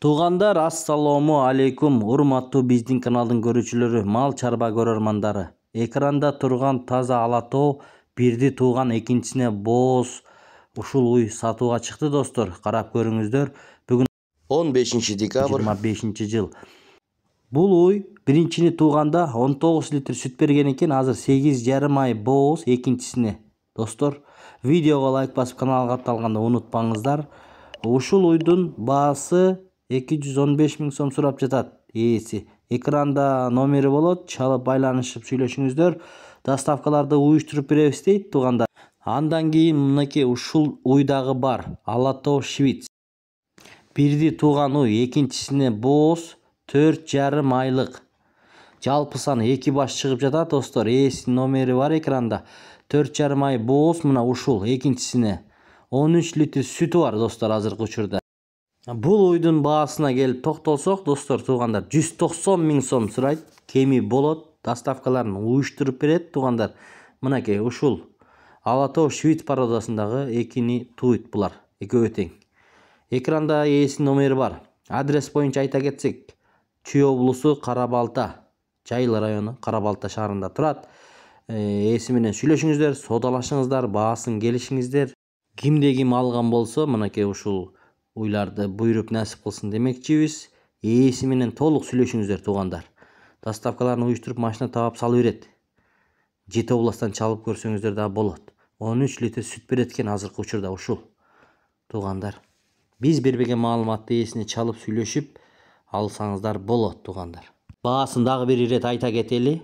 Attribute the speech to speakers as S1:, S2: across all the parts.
S1: Туугандар, ассаламу алейкум, урматтуу биздин каналдын көрүүчүлөрү, мал чарба көрөрмандары. Экранда турган таза ала тоо бирди тууган, экинчисине бооз ушул уй сатууга чыкты достор. Карап көрүңүздөр. Бүгүн
S2: 15 декабрь
S1: 25-жыл. Бул уй биринчини тууганда 19 литр сүт берген экен, азыр 8,5 ай бооз экинчисине. Достор, видеого лайк басып каналга катталганды унутпаңыздар. Ушул уйдун баасы 215 миң сом сурап жатат ээси. Экранда номери болот, чалып байланышып сүйлөшүңүздөр. Доставкаларды уюштуруп беребиз дейт туугандар. Андан кийин мынакей ушул уйдагы бар, ала тоо швиц. Бирди тууган уй, экинчисине бооз 4,5 айлык. Жалпы саны 2 баш чыгып жатат достор. Ээси номери бар экранда. 4,5 ай бооз, мына ушул экинчисине 13 литр сүтү бар достор азыркы учурда. Бул уйдун баасына келип токтолсок достор, туугандар 190 миң сом сурайт. Кеми болот, доставкаларын уюштуруп берет туугандар. Мынакей ушул ала тоо швиц породасындагы экини туйт булар, экөө тең. Экранда ээси номери бар. Адрес боюнча айта кетсек, Чүй облусу Кара Балта, Жайыл району Кара Балта шаарында турат. Ээси менен сүйлөшүңүздөр, содалашыңыздар, баасын келишиңиздер. Кимде ким алган болсо, мынакей ушул уйларды буйруп насип кылсын демекчибиз. Ээси менен толук сүйлөшүңүздөр туугандар. Доставкаларын уюштуруп машина таап салып берет. Жети областан чалып көрсөңүздөр да болот. 13 литр сүт берет экен азыркы учурда ушул. Туугандар, биз бербеген маалыматты ээсине чалып сүйлөшүп алсаңыздар болот туугандар. Баасын дагы бир ирет айта кетели.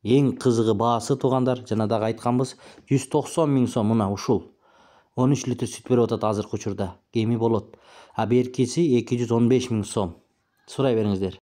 S1: Эң кызыгы баасы туугандар, жана дагы айтканбыз, 190 миң сом мына ушул. 13 литр сүт берип атат азыркы учурда. Кеми болот. А беркиси 215 миң сом. Сурай бериңиздер.